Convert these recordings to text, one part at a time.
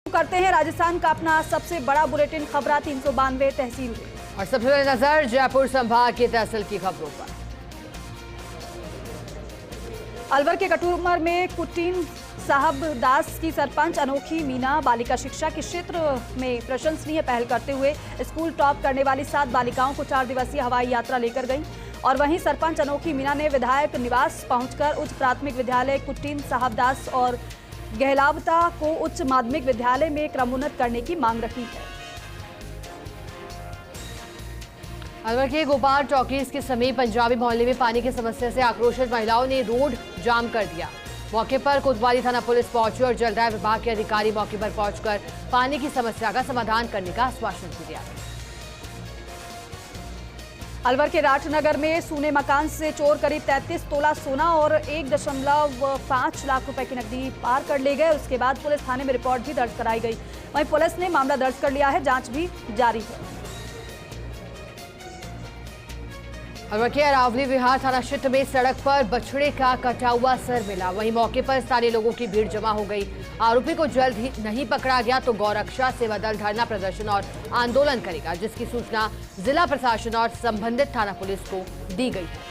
करते हैं राजस्थान का अपना सबसे बड़ा बुलेटिन खबरा 392 तहसील में। और सबसे पहले नजर जयपुर संभाग की तहसील की खबरों पर। अलवर के कटुमर में कुटीन साहब दास की सरपंच अनोखी मीना बालिका शिक्षा के क्षेत्र में प्रशंसनीय पहल करते हुए स्कूल टॉप करने वाली 7 बालिकाओं को 4 दिवसीय हवाई यात्रा लेकर गई। और वहीं सरपंच अनोखी मीना ने विधायक निवास पहुंचकर उच्च प्राथमिक विद्यालय कुटीन साहब दास और गहलावता को उच्च माध्यमिक विद्यालय में क्रमोन्नत करने की मांग रखी है। अलवर के गोपाल टॉकीज के समीप पंजाबी मोहल्ले में पानी की समस्या से आक्रोशित महिलाओं ने रोड जाम कर दिया। मौके पर कोतवाली थाना पुलिस पहुंची और जलदाय विभाग के अधिकारी मौके पर पहुंचकर पानी की समस्या का समाधान करने का आश्वासन दिया। अलवर के राजनगर में सूने मकान से चोर करीब 33 तोला सोना और 1.5 लाख रुपए की नकदी पार कर ले गए। उसके बाद पुलिस थाने में रिपोर्ट भी दर्ज कराई गई। वहीं पुलिस ने मामला दर्ज कर लिया है, जांच भी जारी है। अलवर के अरावली विहार थाना क्षेत्र में सड़क पर बछड़े का कटा हुआ सर मिला। वहीं मौके पर स्थानीय लोगों की भीड़ जमा हो गई। आरोपी को जल्द ही नहीं पकड़ा गया तो गौरक्षा सेवा दल धरना प्रदर्शन और आंदोलन करेगा, जिसकी सूचना जिला प्रशासन और संबंधित थाना पुलिस को दी गई है।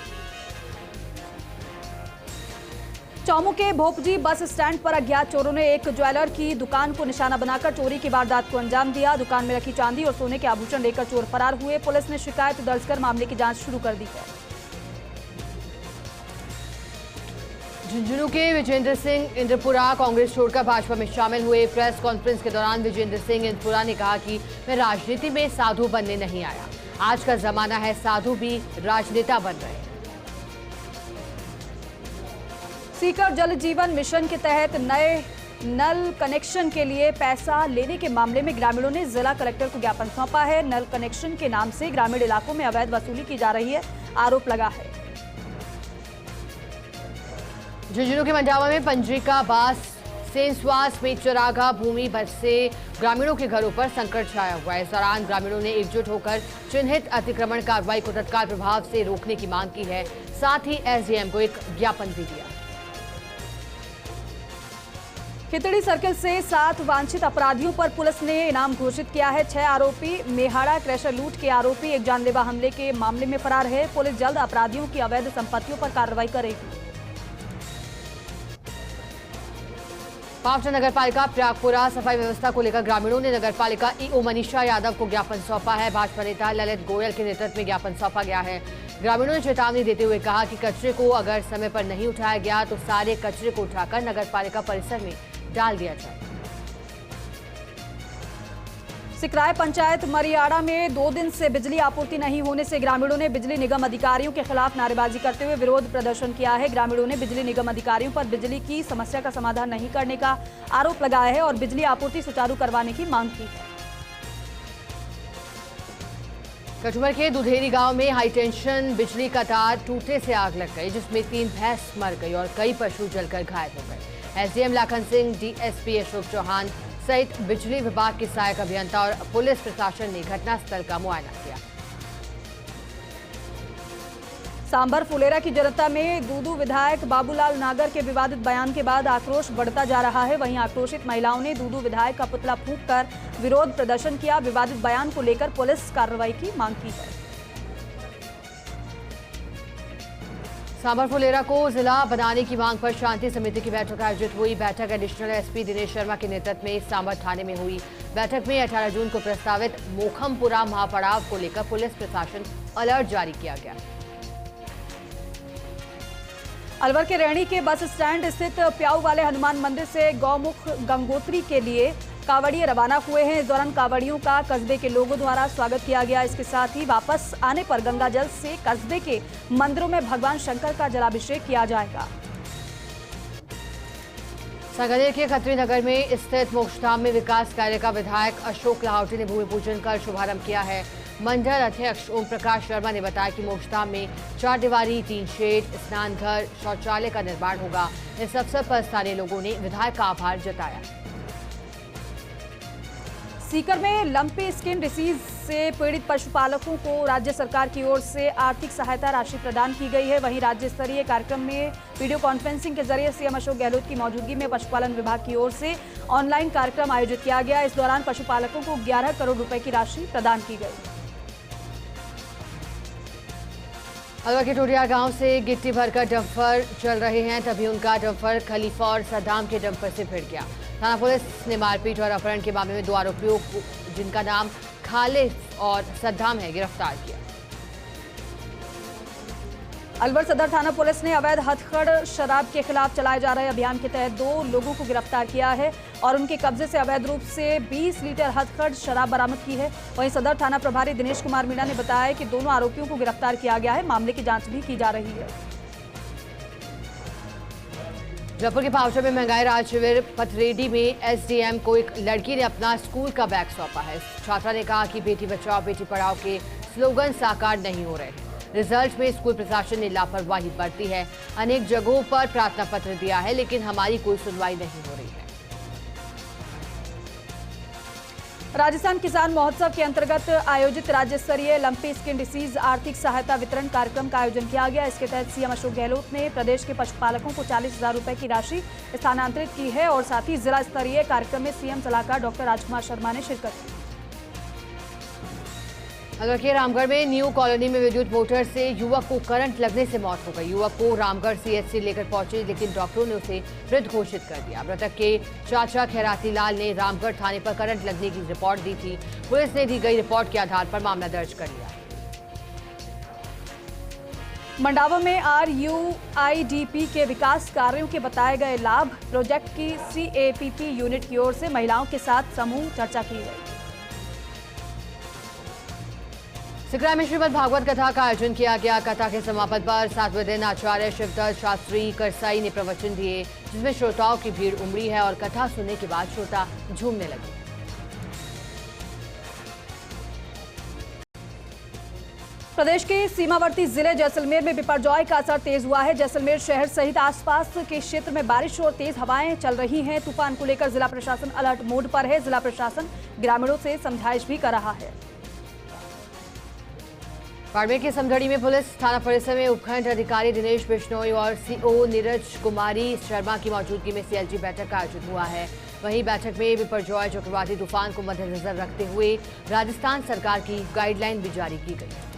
चौमू के भोपजी बस स्टैंड पर अज्ञात चोरों ने एक ज्वेलर की दुकान को निशाना बनाकर चोरी की वारदात को अंजाम दिया। दुकान में रखी चांदी और सोने के आभूषण लेकर चोर फरार हुए। पुलिस ने शिकायत दर्ज कर मामले की जांच शुरू कर दी है। झुंझुनू के विजेंद्र सिंह इंद्रपुरा कांग्रेस छोड़कर भाजपा में शामिल हुए। प्रेस कॉन्फ्रेंस के दौरान विजेंद्र सिंह इंद्रपुरा ने कहा कि मैं राजनीति में साधु बनने नहीं आया। आज का जमाना है साधु भी राजनेता बन रहे हैं। सीकर जल जीवन मिशन के तहत नए नल कनेक्शन के लिए पैसा लेने के मामले में ग्रामीणों ने जिला कलेक्टर को ज्ञापन सौंपा है। नल कनेक्शन के नाम से ग्रामीण इलाकों में अवैध वसूली की जा रही है, आरोप लगा है। झुंझुनू के मंडावा में पंजिका बास सेंसवास में चरागा भूमि से ग्रामीणों के घरों पर संकट छाया हुआ है। इस दौरान ग्रामीणों ने एकजुट होकर चिन्हित अतिक्रमण कार्रवाई को तत्काल प्रभाव से रोकने की मांग की है। साथ ही एसडीएम को एक ज्ञापन भी दिया। खितड़ी सर्किल से 7 वांछित अपराधियों पर पुलिस ने इनाम घोषित किया है। 6 आरोपी मेहाड़ा क्रैशर लूट के आरोपी एक जानलेवा हमले के मामले में फरार है। पुलिस जल्द अपराधियों की अवैध संपत्तियों पर कार्रवाई करेगी। पावटा नगर पालिका प्रयागपुरा सफाई व्यवस्था को लेकर ग्रामीणों ने नगर पालिका ईओ मनीषा यादव को ज्ञापन सौंपा है। भाजपा नेता ललित गोयल के नेतृत्व में ज्ञापन सौंपा गया है। ग्रामीणों ने चेतावनी देते हुए कहा कि कचरे को अगर समय पर नहीं उठाया गया तो सारे कचरे को उठाकर नगर पालिका परिसर में डाल दिया जाए। सिकराय पंचायत मरियाड़ा में 2 दिन से बिजली आपूर्ति नहीं होने से ग्रामीणों ने बिजली निगम अधिकारियों के खिलाफ नारेबाजी करते हुए विरोध प्रदर्शन किया है। ग्रामीणों ने बिजली निगम अधिकारियों पर बिजली की समस्या का समाधान नहीं करने का आरोप लगाया है और बिजली आपूर्ति सुचारू करवाने की मांग की है। कटुमर के दुधेरी गांव में हाई टेंशन बिजली का तार टूटने से आग लग गई, जिसमें 3 भैंस मर गई और कई पशु जलकर घायल हो गए। एसडीएम लाखन सिंह, डीएसपी अशोक चौहान सहित बिजली विभाग के सहायक अभियंता और पुलिस प्रशासन ने घटनास्थल का मुआयना किया। सांभर फुलेरा की जनता में दूदू विधायक बाबूलाल नागर के विवादित बयान के बाद आक्रोश बढ़ता जा रहा है। वहीं आक्रोशित महिलाओं ने दूदू विधायक का पुतला फूंककर विरोध प्रदर्शन किया। विवादित बयान को लेकर पुलिस कार्रवाई की मांग की है। सांभर फुलेरा को जिला बनाने की मांग पर शांति समिति की बैठक आयोजित हुई। बैठक एडिशनल एसपी दिनेश शर्मा के नेतृत्व में सांभर थाने में हुई। बैठक में 18 जून को प्रस्तावित मोखमपुरा महापड़ाव को लेकर पुलिस प्रशासन अलर्ट जारी किया गया। अलवर के रैणी के बस स्टैंड स्थित प्याऊ वाले हनुमान मंदिर से गौमुख गंगोत्री के लिए कांवड़िए रवाना हुए हैं। इस दौरान कांवड़ियों का कस्बे के लोगों द्वारा स्वागत किया गया। इसके साथ ही वापस आने पर गंगाजल से कस्बे के मंदिरों में भगवान शंकर का जलाभिषेक किया जाएगा। सांगानेर के खत्री नगर में स्थित मोक्षधाम में विकास कार्य का विधायक अशोक लाहौटी ने भूमि पूजन कर शुभारंभ किया है। मंडल अध्यक्ष ओम प्रकाश शर्मा ने बताया कि मोक्षधाम में 4 दीवारी, 3 शेड, स्नान घर, शौचालय का निर्माण होगा। इस अवसर पर स्थानीय लोगों ने विधायक का आभार जताया। सीकर में लंपी स्किन डिसीज से पीड़ित पशुपालकों को राज्य सरकार की ओर से आर्थिक सहायता राशि प्रदान की गई है। वहीं राज्य स्तरीय कार्यक्रम में वीडियो कॉन्फ्रेंसिंग के जरिए सीएम अशोक गहलोत की मौजूदगी में पशुपालन विभाग की ओर से ऑनलाइन कार्यक्रम आयोजित किया गया। इस दौरान पशुपालकों को 11 करोड़ रुपए की राशि प्रदान की गई। अलवर के टोडिया गांव से गिट्टी भरकर डंपर चल रहे हैं, तभी उनका डंपर खलीफा और सद्दाम के डंपर से भिड़ गया। थाना पुलिस ने मारपीट और अपहरण के मामले में 2 आरोपियों को, जिनका नाम खालिद और सद्दाम है, गिरफ्तार किया। अलवर सदर थाना पुलिस ने अवैध हथकढ़ शराब के खिलाफ चलाए जा रहे अभियान के तहत 2 लोगों को गिरफ्तार किया है और उनके कब्जे से अवैध रूप से 20 लीटर हथकढ़ शराब बरामद की है। वहीं सदर थाना प्रभारी दिनेश कुमार मीणा ने बताया कि दोनों आरोपियों को गिरफ्तार किया गया है। मामले की जांच भी की जा रही है। जयपुर के पावटा में महंगाई राहत शिविर पथरेडी में एसडीएम को एक लड़की ने अपना स्कूल का बैग सौंपा है। छात्रा ने कहा कि बेटी बचाओ बेटी पढ़ाओ के स्लोगन साकार नहीं हो रहे हैं। रिजल्ट में स्कूल प्रशासन ने लापरवाही बरती है। अनेक जगहों पर प्रार्थना पत्र दिया है, लेकिन हमारी कोई सुनवाई नहीं हो रही है। राजस्थान किसान महोत्सव के अंतर्गत आयोजित राज्य स्तरीय लंपी स्किन डिसीज आर्थिक सहायता वितरण कार्यक्रम का आयोजन किया गया। इसके तहत सीएम अशोक गहलोत ने प्रदेश के पशुपालकों को 40,000 रुपए की राशि स्थानांतरित की है और साथ ही जिला स्तरीय कार्यक्रम में सीएम सलाहकार डॉक्टर राजकुमार शर्मा ने शिरकत की। अलवर के रामगढ़ में न्यू कॉलोनी में विद्युत मोटर से युवक को करंट लगने से मौत हो गई। युवक को रामगढ़ सीएचसी लेकर पहुंचे, लेकिन डॉक्टरों ने उसे मृत घोषित कर दिया। मृतक के चाचा खैराती लाल ने रामगढ़ थाने पर करंट लगने की रिपोर्ट दी थी। पुलिस ने दी गई रिपोर्ट के आधार पर मामला दर्ज कर लिया। मंडावा में RUIDP के विकास कार्यों के बताए गए लाभ प्रोजेक्ट की CAPP यूनिट की ओर से महिलाओं के साथ समूह चर्चा की गई। सिकरा में श्रीमद् भागवत कथा का आयोजन किया गया। कथा के समापन पर 7वें दिन आचार्य शिवदत्त शास्त्री करसाई ने प्रवचन दिए, जिसमें श्रोताओं की भीड़ उमड़ी है और कथा सुनने के बाद श्रोता झूमने लगे। प्रदेश के सीमावर्ती जिले जैसलमेर में बिपरजॉय का असर तेज हुआ है। जैसलमेर शहर सहित आसपास के क्षेत्र में बारिश और तेज हवाएं चल रही हैं। तूफान को लेकर जिला प्रशासन अलर्ट मोड पर है। जिला प्रशासन ग्रामीणों से समझाइश भी कर रहा है। बाड़मेर के समधड़ी में पुलिस थाना परिसर में उपखंड अधिकारी दिनेश बिश्नोई और CO नीरज कुमारी शर्मा की मौजूदगी में CLG बैठक का आयोजन हुआ है। वहीं बैठक में बिपरजॉय चक्रवाती तूफान को मद्देनजर रखते हुए राजस्थान सरकार की गाइडलाइन भी जारी की गई।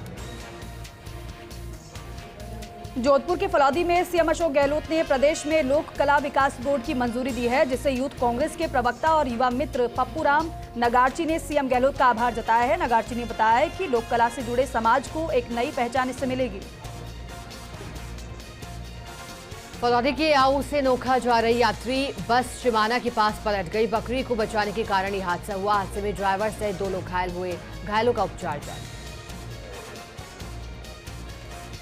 जोधपुर के फलौदी में सीएम अशोक गहलोत ने प्रदेश में लोक कला विकास बोर्ड की मंजूरी दी है, जिससे यूथ कांग्रेस के प्रवक्ता और युवा मित्र पप्पूराम नगार्ची ने सीएम गहलोत का आभार जताया है। नगार्ची ने बताया कि लोक कला से जुड़े समाज को एक नई पहचान इससे मिलेगी। फलौदी के आऊ से नोखा जा रही यात्री बस शिमाना के पास पलट गई। बकरी को बचाने के कारण यह हादसा हुआ। हादसे में ड्राइवर सहित 2 लोग घायल हुए। घायलों का उपचार जारी।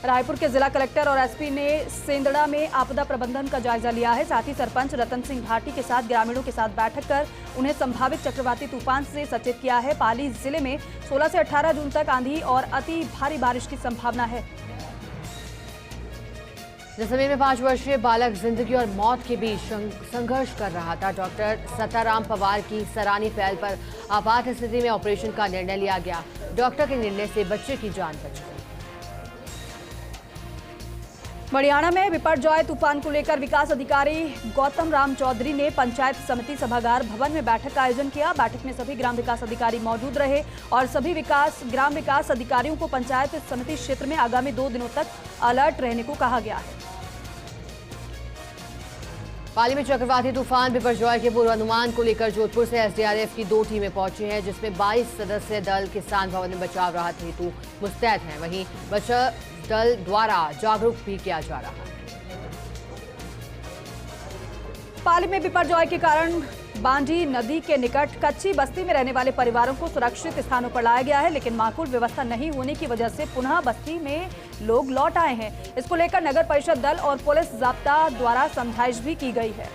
रायपुर के जिला कलेक्टर और एसपी ने सेंदड़ा में आपदा प्रबंधन का जायजा लिया है। साथ ही सरपंच रतन सिंह भाटी के साथ ग्रामीणों के साथ बैठक कर उन्हें संभावित चक्रवाती तूफान से सचेत किया है। पाली जिले में 16 से 18 जून तक आंधी और अति भारी बारिश की संभावना है। जैसलमेर में 5 वर्षीय बालक जिंदगी और मौत के बीच संघर्ष कर रहा था। डॉक्टर सताराम पवार की सराहनीय पहल पर आपात स्थिति में ऑपरेशन का निर्णय लिया गया। डॉक्टर के निर्णय से बच्चे की जान बच गई। हरियाणा में बिपरजॉय तूफान को लेकर विकास अधिकारी गौतम राम चौधरी ने पंचायत समिति सभागार भवन में बैठक का आयोजन किया। बैठक में सभी ग्राम विकास अधिकारी मौजूद रहे और सभी ग्राम विकास अधिकारियों को पंचायत समिति क्षेत्र में आगामी 2 दिनों तक अलर्ट रहने को कहा गया है। पाली में चक्रवाती तूफान बिपरजॉय के पूर्वानुमान को लेकर जोधपुर से SDRF की 2 टीमें पहुंची हैं, जिसमें 22 सदस्यीय दल किसान भवन में बचाव राहत हेतु मुस्तैद हैं। वहीं बचाव दल द्वारा जागरूक भी किया जा रहा है। पाली में बिपरजॉय के कारण बांडी नदी के निकट कच्ची बस्ती में रहने वाले परिवारों को सुरक्षित स्थानों पर लाया गया है, लेकिन माकूल व्यवस्था नहीं होने की वजह से पुनः बस्ती में लोग लौट आए हैं। इसको लेकर नगर परिषद दल और पुलिस जाब्ता द्वारा समझाइश भी की गई है।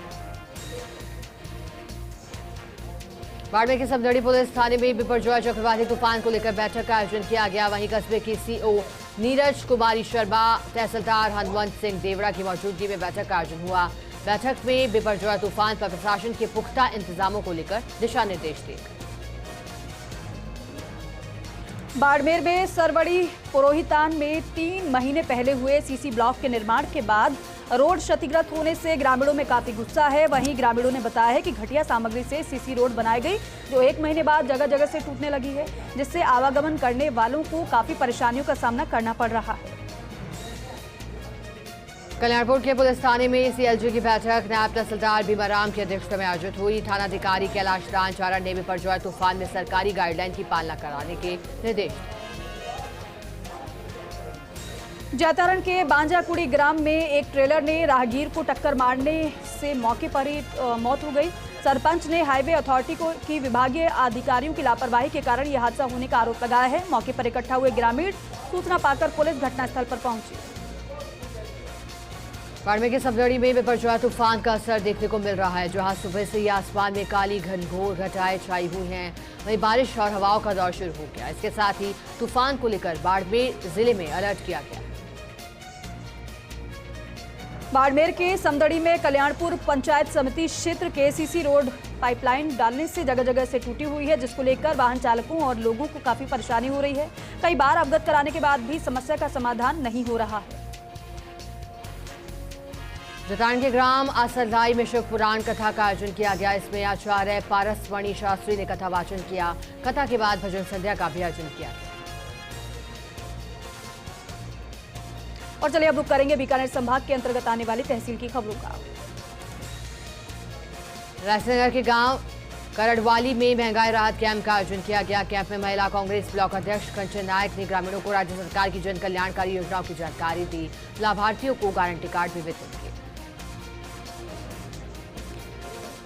बाड़मेर के समदड़ी पुलिस थाने में बिपरजॉय चक्रवाती तूफान को लेकर बैठक का आयोजन किया गया। वहीं कस्बे की CO नीरज कुमारी शर्मा, तहसीलदार हनुमंत सिंह देवड़ा की मौजूदगी में बैठक का आयोजन हुआ। बैठक में बिपरजॉय तूफान पर प्रशासन के पुख्ता इंतजामों को लेकर दिशा निर्देश दिए। बाड़मेर में सरवड़ी पुरोहितान में 3 महीने पहले हुए CC ब्लॉक के निर्माण के बाद रोड क्षतिग्रस्त होने से ग्रामीणों में काफी गुस्सा है। वहीं ग्रामीणों ने बताया है कि घटिया सामग्री से सीसी रोड बनाई गई, जो 1 महीने बाद जगह जगह से टूटने लगी है, जिससे आवागमन करने वालों को काफी परेशानियों का सामना करना पड़ रहा है। कल्याणपुर के पुलिस थाने में सीएलजी की बैठक नायब तहसीलदार भीमाराम की अध्यक्षता में आयोजित हुई। थानाधिकारी कैलाश चारण ने बिपरजॉय तूफान में सरकारी गाइडलाइन की पालना कराने के निर्देश। जैतारण के बांजाकुड़ी ग्राम में एक ट्रेलर ने राहगीर को टक्कर मारने से मौके पर ही मौत हो गई। सरपंच ने हाईवे अथॉरिटी की विभागीय अधिकारियों की लापरवाही के कारण यह हादसा होने का आरोप लगाया है। मौके पर इकट्ठा हुए ग्रामीण सूचना पाकर पुलिस घटनास्थल पर पहुंची। बाड़मेर के सबदड़ी में बिपरजॉय तूफान का असर देखने को मिल रहा है, जहां सुबह से ही आसमान में काली घनघोर घटाएं छाई हुई हैं। वहीं बारिश और हवाओं का दौर शुरू हो गया। इसके साथ ही तूफान को लेकर बाड़मेर जिले में अलर्ट किया गया। बाड़मेर के समदड़ी में कल्याणपुर पंचायत समिति क्षेत्र के सीसी रोड पाइपलाइन डालने से जगह जगह से टूटी हुई है, जिसको लेकर वाहन चालकों और लोगों को काफी परेशानी हो रही है। कई बार अवगत कराने के बाद भी समस्या का समाधान नहीं हो रहा है। जैतारण के ग्राम आसरलाई में शिव पुराण कथा का आयोजन किया गया। इसमें आचार्य पारसमणि शास्त्री ने कथा वाचन किया। कथा के बाद भजन संध्या का भी आयोजन किया गया। और चलिए अब रुक करेंगे बीकानेर संभाग के अंतर्गत आने वाली तहसील की खबरों का। राजनगर के गांव करड़वाली में महंगाई राहत कैंप का आयोजन किया गया। कैंप में महिला कांग्रेस ब्लॉक अध्यक्ष कंचन नायक ने ग्रामीणों को राज्य सरकार की जन कल्याणकारी योजनाओं की जानकारी दी। लाभार्थियों को गारंटी कार्ड भी वितरित किए।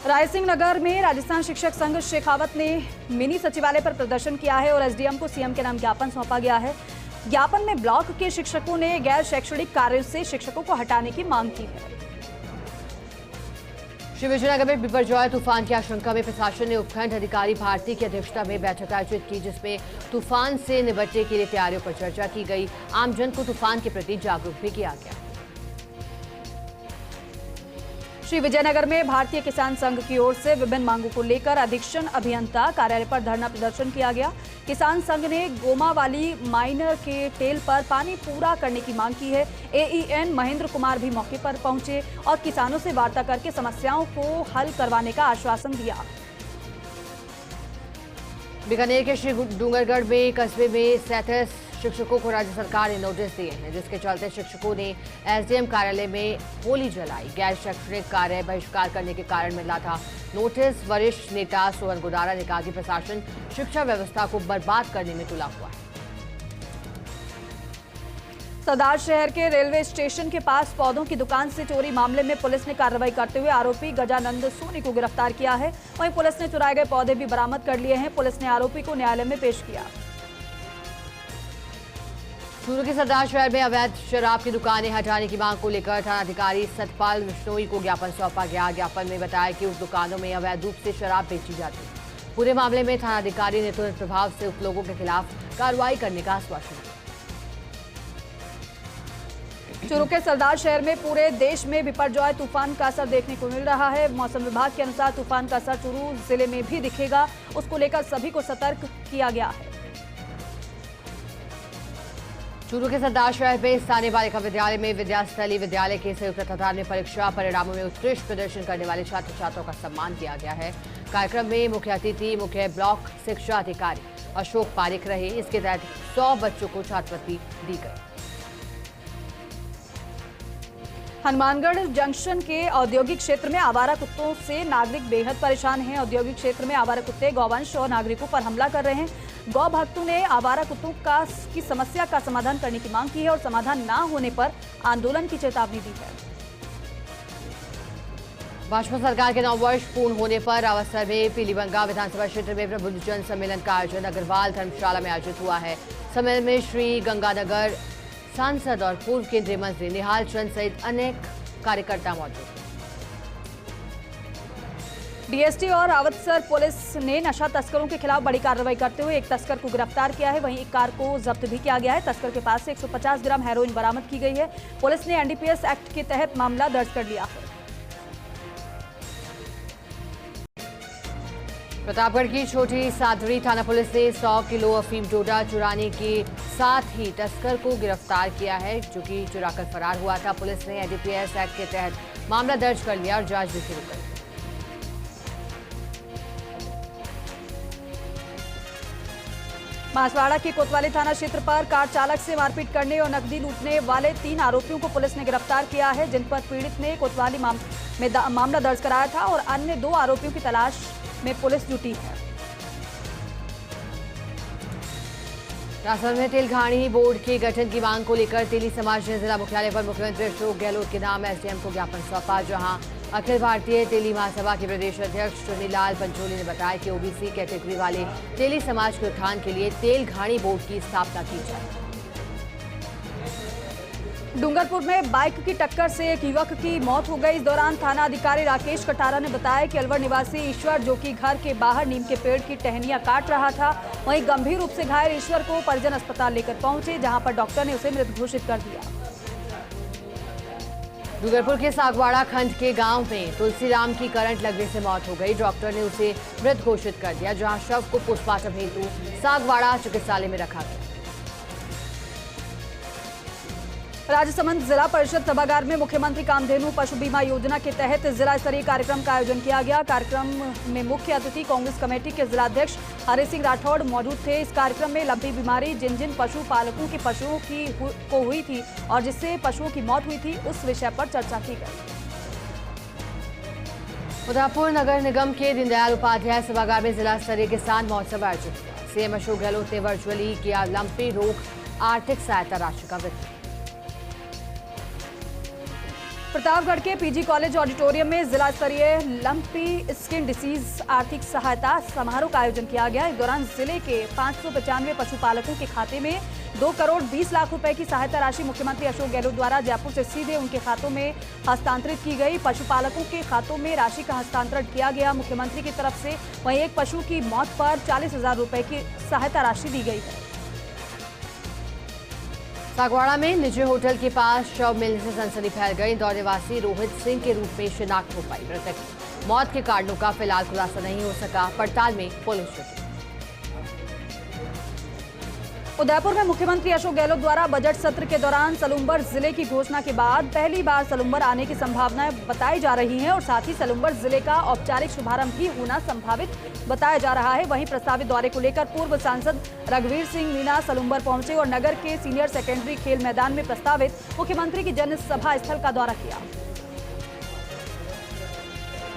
रायसिंह नगर में राजस्थान शिक्षक संघ शेखावत ने मिनी सचिवालय पर प्रदर्शन किया है और एसडीएम को सीएम के नाम ज्ञापन सौंपा गया है। ज्ञापन में ब्लॉक के शिक्षकों ने गैर शैक्षणिक कार्यों से शिक्षकों को हटाने की मांग की है। श्री विजयनगर में बिपरजॉय तूफान की आशंका में प्रशासन ने उपखंड अधिकारी भारती की अध्यक्षता में बैठक आयोजित की, जिसमें तूफान से निपटने के लिए तैयारियों पर चर्चा की गई। आमजन को तूफान के प्रति जागरूक भी किया गया। श्री विजयनगर में भारतीय किसान संघ की ओर से विभिन्न मांगों को लेकर अधीक्षण अभियंता कार्यालय पर धरना प्रदर्शन किया गया। किसान संघ ने गोमावाली माइनर के टेल पर पानी पूरा करने की मांग की है। एईएन महेंद्र कुमार भी मौके पर पहुंचे और किसानों से वार्ता करके समस्याओं को हल करवाने का आश्वासन दिया। बीकानेर के श्री डूंगरगढ़ में कस्बे में 37 शिक्षकों को राज्य सरकार ने नोटिस दिए हैं, जिसके चलते शिक्षकों ने एसडीएम कार्यालय में होली जलाई। गैर शैक्षणिक कार्य बहिष्कार करने के कारण मिला था नोटिस। वरिष्ठ नेता सोहन गुदारा ने कहा कि प्रशासन शिक्षा व्यवस्था को बर्बाद करने में तुला हुआ है। सरदार शहर के रेलवे स्टेशन के पास पौधों की दुकान से चोरी मामले में पुलिस ने कार्रवाई करते हुए आरोपी गजानंद सोनी को गिरफ्तार किया है। वहीं पुलिस ने चुराए गए पौधे भी बरामद कर लिए हैं। पुलिस ने आरोपी को न्यायालय में पेश किया। चूरू के सरदार शहर में अवैध शराब की दुकानें हटाने की मांग को लेकर थानाधिकारी सतपाल विश्नोई को ज्ञापन सौंपा गया। ज्ञापन में बताया कि उस दुकानों में अवैध रूप से शराब बेची जाती है। पूरे मामले में थानाधिकारी ने तुरंत प्रभाव से उप लोगों के खिलाफ कार्रवाई करने का आश्वासन दिया। चूरू के सरदार शहर में पूरे देश में बिपरजॉय तूफान का असर देखने को मिल रहा है। मौसम विभाग के अनुसार तूफान का असर चूरू जिले में भी दिखेगा। उसको लेकर सभी को सतर्क किया गया है। चूरू के सरदार शहर में स्थानीय बालिका विद्यालय में विद्यास्थली विद्यालय के संयुक्त तत्वाधान में परीक्षा परिणामों में उत्कृष्ट प्रदर्शन करने वाले छात्र छात्राओं का सम्मान किया गया है। कार्यक्रम में मुख्य अतिथि मुख्य ब्लॉक शिक्षा अधिकारी अशोक पारिक रहे। इसके तहत 100 बच्चों को छात्रवृत्ति दी गई। हनुमानगढ़ जंक्शन के औद्योगिक क्षेत्र में आवारा कुत्तों से नागरिक बेहद परेशान हैं। औद्योगिक क्षेत्र में आवारा कुत्ते गौवंश और नागरिकों पर हमला कर रहे हैं। गौ भक्तों ने आवारा कुत्तों की समस्या का समाधान करने की मांग की है और समाधान न होने पर आंदोलन की चेतावनी दी है। भाजपा सरकार के 9 वर्ष पूर्ण होने पर अवसर में पीलीबंगा विधानसभा क्षेत्र में प्रबुद्धजन सम्मेलन का आयोजन अग्रवाल धर्मशाला में आयोजित हुआ है। सम्मेलन में श्री गंगानगर सांसद और पूर्व केंद्रीय मंत्री निहाल चंद सहित अनेक कार्यकर्ता मौजूद। डीएसटी और रावतसर पुलिस ने नशा तस्करों के खिलाफ बड़ी कार्रवाई करते हुए एक तस्कर को गिरफ्तार किया है। वहीं एक कार को जब्त भी किया गया है। तस्कर के पास से 150 ग्राम हेरोइन बरामद की गई है। पुलिस ने एनडीपीएस एक्ट के तहत मामला दर्ज कर लिया है। प्रतापगढ़ की छोटी सादरी थाना पुलिस ने 100 किलो अफीम डोडा चुराने के साथ ही तस्कर को गिरफ्तार किया है, जो कि चुराकर फरार हुआ था। पुलिस ने एनडीपीएस एक्ट के तहत मामला दर्ज कर लिया और जांच भी शुरू कर दी। बांसवाड़ा के कोतवाली थाना क्षेत्र पर कार चालक से मारपीट करने और नकदी लूटने वाले 3 आरोपियों को पुलिस ने गिरफ्तार किया है, जिन पर पीड़ित ने कोतवाली में मामला दर्ज कराया था और अन्य 2 आरोपियों की तलाश में पुलिस जुटी है। राजस्थान में तेलघानी बोर्ड के गठन की मांग को लेकर तेली समाज ने जिला मुख्यालय पर मुख्यमंत्री अशोक गहलोत के नाम एसडीएम को ज्ञापन सौंपा, जहां अखिल भारतीय तेली महासभा के प्रदेश अध्यक्ष चुन्नीलाल पंचोली ने बताया कि ओबीसी कैटेगरी वाले तेली समाज के उत्थान के लिए तेलघानी बोर्ड की स्थापना की जाए। डूंगरपुर में बाइक की टक्कर से एक युवक की मौत हो गई। इस दौरान थाना अधिकारी राकेश कटारा ने बताया कि अलवर निवासी ईश्वर, जो कि घर के बाहर नीम के पेड़ की टहनियां काट रहा था, वहीं गंभीर रूप से घायल ईश्वर को परिजन अस्पताल लेकर पहुंचे, जहां पर डॉक्टर ने उसे मृत घोषित कर दिया। डूंगरपुर के सागवाड़ा खंड के गांव में तुलसीराम की करंट लगने से मौत हो गई। डॉक्टर ने उसे मृत घोषित कर दिया, जहां शव को पोस्टमार्टम हेतु सागवाड़ा चिकित्सालय में रखा गया। राजसमंद जिला परिषद सभागार में मुख्यमंत्री कामधेनु पशु बीमा योजना के तहत जिला स्तरीय कार्यक्रम का आयोजन किया गया। कार्यक्रम में मुख्य अतिथि कांग्रेस कमेटी के जिलाध्यक्ष हरि सिंह राठौड़ मौजूद थे। इस कार्यक्रम में लंपी बीमारी जिन जिन पशु पालकों के पशुओं को हुई थी और जिससे पशुओं की मौत हुई थी, उस विषय पर चर्चा की गई। उदयपुर नगर निगम के दीनदयाल उपाध्याय सभागार में जिला स्तरीय किसान महोत्सव आयोजित हुआ। सीएम अशोक गहलोत ने वर्चुअली किया लंपी रोग आर्थिक सहायता राशि का वितरण। प्रतापगढ़ के पीजी कॉलेज ऑडिटोरियम में जिला स्तरीय लंपी स्किन डिसीज आर्थिक सहायता समारोह का आयोजन किया गया। इस दौरान जिले के 595 पशुपालकों के खाते में 2 करोड़ 20 लाख रुपए की सहायता राशि मुख्यमंत्री अशोक गहलोत द्वारा जयपुर से सीधे उनके खातों में हस्तांतरित की गई। पशुपालकों के खातों में राशि का हस्तांतरण किया गया मुख्यमंत्री की तरफ से। वहीं एक पशु की मौत पर 40,000 रुपए की सहायता राशि दी गई है। सागवाड़ा में निजी होटल के पास शव मिलने से सनसनी फैल गई। इंदौर निवासी रोहित सिंह के रूप में शिनाख्त हो पाई। मृतक की मौत के कारणों का फिलहाल खुलासा नहीं हो सका। पड़ताल में पुलिस जुटी। उदयपुर में मुख्यमंत्री अशोक गहलोत द्वारा बजट सत्र के दौरान सलूम्बर जिले की घोषणा के बाद पहली बार सलूम्बर आने की संभावनाएं बताई जा रही हैं और साथ ही सलूम्बर जिले का औपचारिक शुभारंभ भी होना संभावित बताया जा रहा है। वहीं प्रस्तावित दौरे को लेकर पूर्व सांसद रघुवीर सिंह मीणा सलूम्बर पहुंचे और नगर के सीनियर सेकेंडरी खेल मैदान में प्रस्तावित मुख्यमंत्री की जनसभा स्थल का दौरा किया।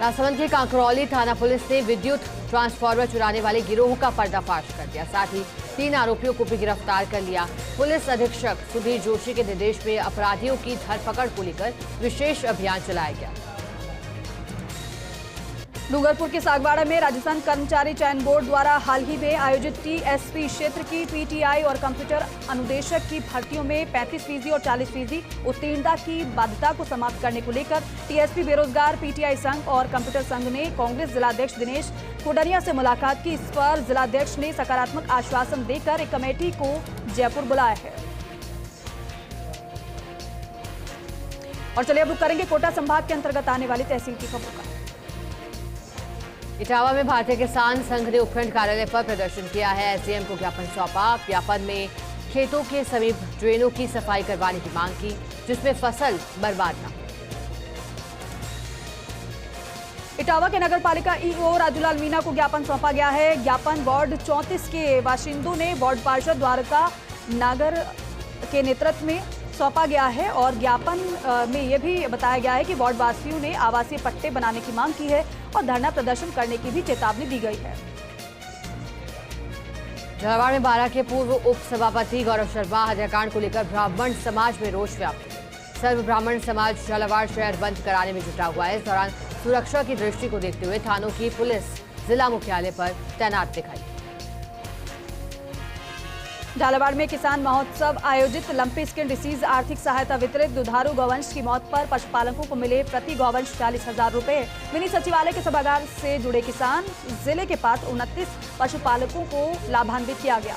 राजसमंद के कांकरौली थाना पुलिस ने विद्युत ट्रांसफार्मर चुराने वाले गिरोह का पर्दाफाश कर दिया। साथ ही 3 आरोपियों को भी गिरफ्तार कर लिया। पुलिस अधीक्षक सुधीर जोशी के निर्देश में अपराधियों की धरपकड़ को लेकर विशेष अभियान चलाया गया। डूंगरपुर के सागवाड़ा में राजस्थान कर्मचारी चयन बोर्ड द्वारा हाल ही में आयोजित टीएसपी क्षेत्र की पीटीआई और कंप्यूटर अनुदेशक की भर्तियों में 35% और 40% उत्तीर्णता की बाध्यता को समाप्त करने को लेकर टीएसपी बेरोजगार पीटीआई संघ और कंप्यूटर संघ ने कांग्रेस जिलाध्यक्ष दिनेश कोडरिया से मुलाकात की। इस पर जिलाध्यक्ष ने सकारात्मक आश्वासन देकर एक कमेटी को जयपुर बुलाया है। और चलिए अब रुक करेंगे कोटा संभाग के अंतर्गत आने वाली तहसील की खबरों का। इटावा में भारतीय किसान संघ ने उपखंड कार्यालय पर प्रदर्शन किया है। एसडीएम को ज्ञापन सौंपा। ज्ञापन में खेतों के समीप ड्रेनों की सफाई करवाने की मांग की, जिसमें फसल बर्बाद न हो। इटावा के नगर पालिका ईओ राजूलाल मीणा को ज्ञापन सौंपा गया है। ज्ञापन वार्ड 34 के बाशिंदों ने वार्ड पार्षद द्वारका नागर के नेतृत्व में सौंपा गया है और ज्ञापन में यह भी बताया गया है कि वार्ड वासियों ने आवासीय पट्टे बनाने की मांग की है और धरना प्रदर्शन करने की भी चेतावनी दी गई है। झालावाड़ में बारा के पूर्व उप सभापति गौरव शर्मा हत्याकांड को लेकर ब्राह्मण समाज में रोष व्याप्त। सर्व ब्राह्मण समाज झालावाड़ शहर बंद कराने में जुटा हुआ है। इस दौरान सुरक्षा की दृष्टि को देखते हुए थानों की पुलिस जिला मुख्यालय पर तैनात दिखाई। झालावाड़ में किसान महोत्सव आयोजित लंपी स्किन डिसीज आर्थिक सहायता वितरित। दुधारू गौवंश की मौत पर पशुपालकों को मिले प्रति गौवंश 40,000 रुपए। मिनी सचिवालय के सभागार से जुड़े किसान जिले के पास 29 पशुपालकों को लाभान्वित किया गया।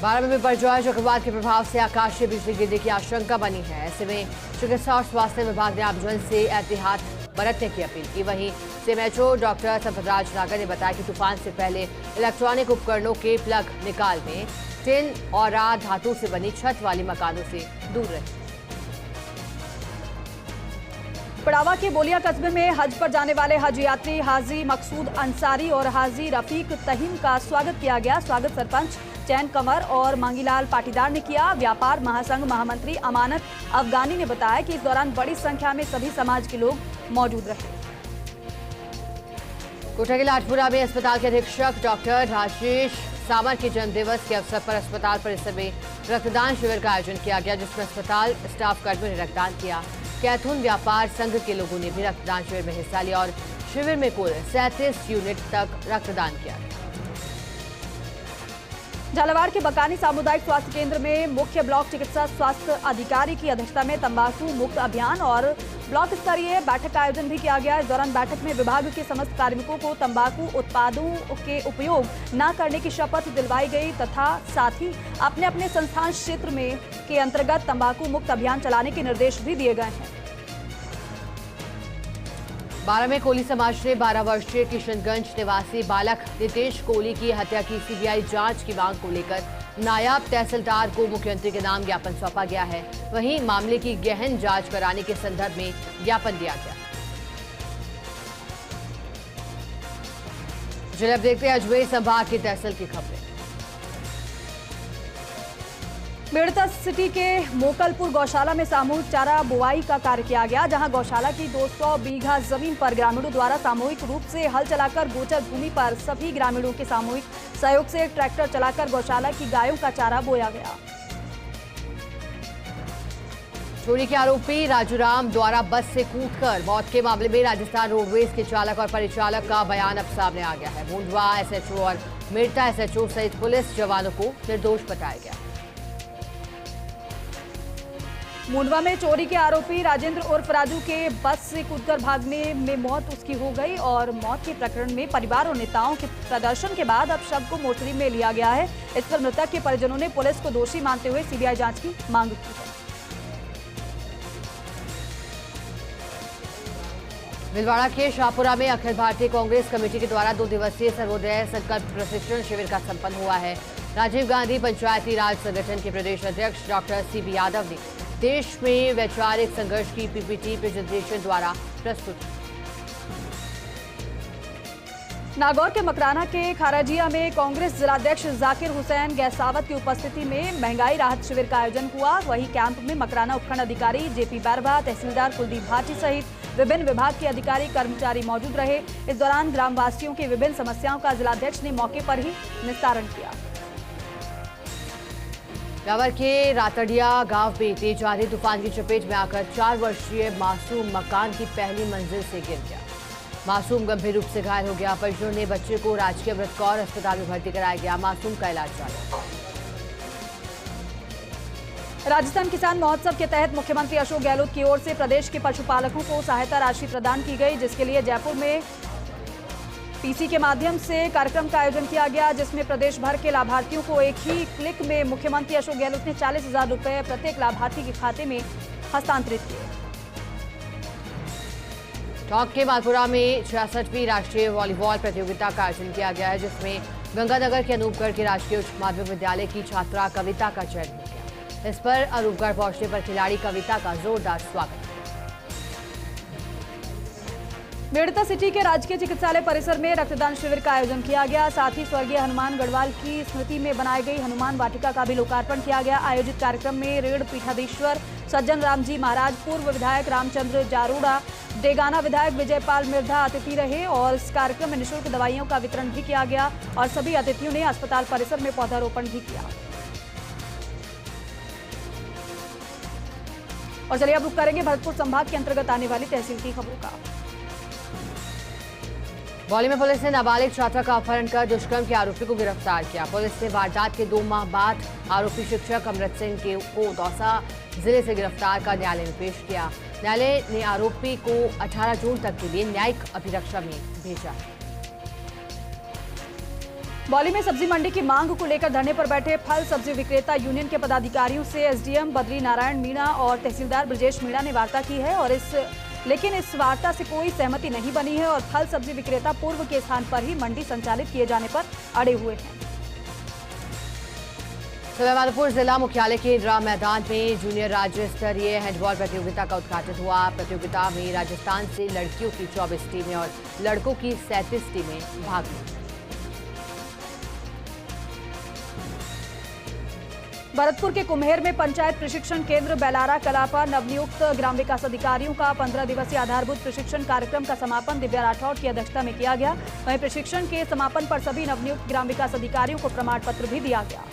बारह में बिपरजॉय चक्रवात के प्रभाव से आकाशीय बिजली गिरने की आशंका बनी है। ऐसे में चिकित्सा और स्वास्थ्य विभाग ने आमजन से एहतियात बरतने की अपील की। वहीं सीएमएचओ डॉक्टर संपतराज नागर ने बताया कि तूफान से पहले इलेक्ट्रॉनिक उपकरणों के प्लग निकालने, टिन और धातु से बनी छत वाली मकानों से दूर रहे। पड़ावा के बोलिया कस्बे में हज पर जाने वाले हज यात्री हाजी मकसूद अंसारी और हाजी रफीक तहीम का स्वागत किया गया। स्वागत सरपंच चैन कंवर और मांगीलाल पाटीदार ने किया। व्यापार महासंघ महामंत्री अमानत अफगानी ने बताया कि इस दौरान बड़ी संख्या में सभी समाज के लोग मौजूद रहे। कोटा के लाजपुरा में अस्पताल के अधीक्षक डॉक्टर राजेश सामर के जन्मदिवस के अवसर पर अस्पताल परिसर में रक्तदान शिविर का आयोजन किया गया, जिसमें अस्पताल स्टाफ कर्मियों ने रक्तदान किया। कैथून व्यापार संघ के लोगों ने भी रक्तदान शिविर में हिस्सा लिया और शिविर में कुल 37 यूनिट तक रक्तदान किया। झालावाड़ के बकानी सामुदायिक स्वास्थ्य केंद्र में मुख्य ब्लॉक चिकित्सा स्वास्थ्य अधिकारी की अध्यक्षता में तंबाकू मुक्त अभियान और ब्लॉक स्तरीय बैठक का आयोजन भी किया गया। इस दौरान बैठक में विभाग के समस्त कार्मिकों को तंबाकू उत्पादों के उपयोग न करने की शपथ दिलवाई गई तथा साथ ही अपने अपने संस्थान क्षेत्र में के अंतर्गत तंबाकू मुक्त अभियान चलाने के निर्देश भी दिए गए हैं। 12 में कोली समाज ने 12 वर्षीय किशनगंज निवासी बालक नितेश कोली की हत्या की सीबीआई जांच की मांग को लेकर नायब तहसीलदार को मुख्यमंत्री के नाम ज्ञापन सौंपा गया है। वहीं मामले की गहन जांच कराने के संदर्भ में ज्ञापन दिया गया। चलिए अब देखते हैं अजमेर संभाग की तहसील की खबरें। मेड़ता सिटी के मोकलपुर गौशाला में सामूहिक चारा बुआई का कार्य किया गया, जहां गौशाला की 200 बीघा जमीन पर ग्रामीणों द्वारा सामूहिक रूप से हल चलाकर गोचर भूमि पर सभी ग्रामीणों के सामूहिक सहयोग से ट्रैक्टर चलाकर गौशाला की गायों का चारा बोया गया। चोरी के आरोपी राजूराम द्वारा बस से कूदकर मौत के मामले में राजस्थान रोडवेज के चालक और परिचालक का बयान अब सामने आ गया है। मुंडवा एसएचओ और मेड़ता एसएचओ सहित पुलिस जवानों को निर्दोष बताया गया। मुंडवा में चोरी के आरोपी राजेंद्र उर्फ राजू के बस से कूदकर भागने में मौत उसकी हो गई और मौत के प्रकरण में परिवार और नेताओं के प्रदर्शन के बाद अब शव को मोर्चरी में लिया गया है। इस पर मृतक के परिजनों ने पुलिस को दोषी मानते हुए सीबीआई जांच की मांग की है। भिलवाड़ा के शाहपुरा में अखिल भारतीय कांग्रेस कमेटी के द्वारा 2 दिवसीय सर्वोदय संकल्प प्रशिक्षण शिविर का संपन्न हुआ है। राजीव गांधी पंचायती राज संगठन के प्रदेश अध्यक्ष डॉक्टर सीबी यादव ने देश में वैचारिक संघर्ष की पीपीटी प्रेजेंटेशन द्वारा प्रस्तुत। नागौर के मकराना के खाराजिया में कांग्रेस जिलाध्यक्ष जाकिर हुसैन गैसावत की उपस्थिति में महंगाई राहत शिविर का आयोजन हुआ। वहीं कैंप में मकराना उपखंड अधिकारी जेपी बैरवा, तहसीलदार कुलदीप भाटी सहित विभिन्न विभाग के अधिकारी कर्मचारी मौजूद रहे। इस दौरान ग्रामवासियों की विभिन्न समस्याओं का जिलाध्यक्ष ने मौके पर ही निस्तारण किया। रावर के रातड़िया गांव में तेज आंधी तूफान की चपेट में आकर 4 वर्षीय मासूम मकान की पहली मंजिल से गिर गया। मासूम गंभीर रूप से घायल हो गया। परिजनों ने बच्चे को राजकीय अमृत कौर अस्पताल में भर्ती कराया गया। मासूम का इलाज जारी। राजस्थान किसान महोत्सव के तहत मुख्यमंत्री अशोक गहलोत की ओर से प्रदेश के पशुपालकों को सहायता राशि प्रदान की गई, जिसके लिए जयपुर में पीसी के माध्यम से कार्यक्रम का आयोजन किया गया, जिसमें प्रदेश भर के लाभार्थियों को एक ही क्लिक में मुख्यमंत्री अशोक गहलोत ने 40,000 रुपए प्रत्येक लाभार्थी के खाते में हस्तांतरित किए। टोंक के मालपुरा में 66वीं राष्ट्रीय वॉलीबॉल प्रतियोगिता का आयोजन किया गया है, जिसमें गंगानगर के अनूपगढ़ के राजकीय उच्च माध्यमिक विद्यालय की छात्रा कविता का चयन हो गया। इस पर अनूपगढ़ पहुंचने पर खिलाड़ी कविता का जोरदार स्वागत। मेड़ता सिटी के राजकीय चिकित्सालय परिसर में रक्तदान शिविर का आयोजन किया गया। साथ ही स्वर्गीय हनुमान गढ़वाल की स्मृति में बनाई गई हनुमान वाटिका का भी लोकार्पण किया गया। आयोजित कार्यक्रम में रेड़ पीठाधीश्वर सज्जन राम जी महाराज, पूर्व विधायक रामचंद्र जारूड़ा, डेगाना विधायक विजयपाल मिर्धा अतिथि रहे और इस कार्यक्रम में निःशुल्क दवाइयों का वितरण भी किया गया और सभी अतिथियों ने अस्पताल परिसर में पौधारोपण भी किया। और चलिए अब रुक करेंगे भरतपुर संभाग के अंतर्गत आने वाली तहसील की खबरों का। बौली में पुलिस ने नाबालिग छात्रा का अपहरण कर दुष्कर्म के आरोपी को गिरफ्तार किया। पुलिस ने वारदात के 2 माह बाद आरोपी शिक्षक अमृत सिंह को दौसा जिले से गिरफ्तार कर न्यायालय में पेश किया। न्यायालय ने आरोपी को 18 जून तक के लिए न्यायिक अभिरक्षा में भेजा। बौली में सब्जी मंडी की मांग को लेकर धरने पर बैठे फल सब्जी विक्रेता यूनियन के पदाधिकारियों से एसडीएम बद्री नारायण मीणा और तहसीलदार ब्रजेश मीणा ने वार्ता की है और इस लेकिन इस वार्ता से कोई सहमति नहीं बनी है और फल सब्जी विक्रेता पूर्व के स्थान पर ही मंडी संचालित किए जाने पर अड़े हुए हैं। सवाईमाधोपुर जिला मुख्यालय के इंदिरा मैदान में जूनियर राज्य स्तरीय हैंडबॉल प्रतियोगिता का उद्घाटन हुआ। प्रतियोगिता में राजस्थान से लड़कियों की 24 टीमें और लड़कों की 37 टीमें भाग ली। भरतपुर के कुम्हेर में पंचायत प्रशिक्षण केंद्र बेलारा कला पर नवनियुक्त ग्राम विकास अधिकारियों का 15 दिवसीय आधारभूत प्रशिक्षण कार्यक्रम का समापन दिव्या राठौड़ की अध्यक्षता में किया गया। वहीं प्रशिक्षण के समापन पर सभी नवनियुक्त ग्राम विकास अधिकारियों को प्रमाण पत्र भी दिया गया।